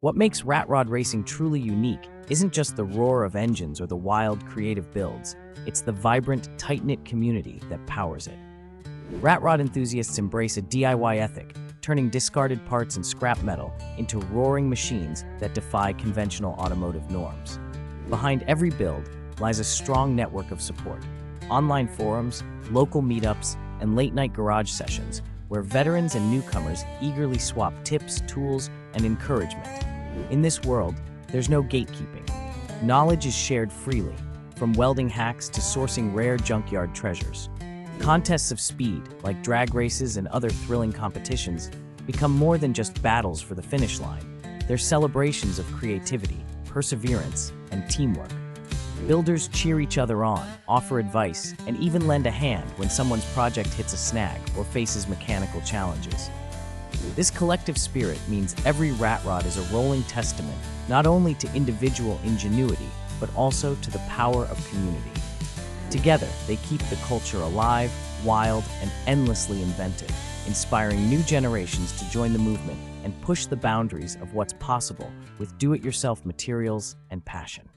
What makes Rat Rod racing truly unique isn't just the roar of engines or the wild, creative builds. It's the vibrant, tight-knit community that powers it. Rat Rod enthusiasts embrace a DIY ethic, turning discarded parts and scrap metal into roaring machines that defy conventional automotive norms. Behind every build lies a strong network of support. Online forums, local meetups, and late-night garage sessions where veterans and newcomers eagerly swap tips, tools, and encouragement. In this world, there's no gatekeeping. Knowledge is shared freely, from welding hacks to sourcing rare junkyard treasures. Contests of speed, like drag races and other thrilling competitions, become more than just battles for the finish line. They're celebrations of creativity, perseverance, and teamwork. Builders cheer each other on, offer advice, and even lend a hand when someone's project hits a snag or faces mechanical challenges. This collective spirit means every Rat Rod is a rolling testament not only to individual ingenuity, but also to the power of community. Together, they keep the culture alive, wild, and endlessly inventive, inspiring new generations to join the movement and push the boundaries of what's possible with do-it-yourself materials and passion.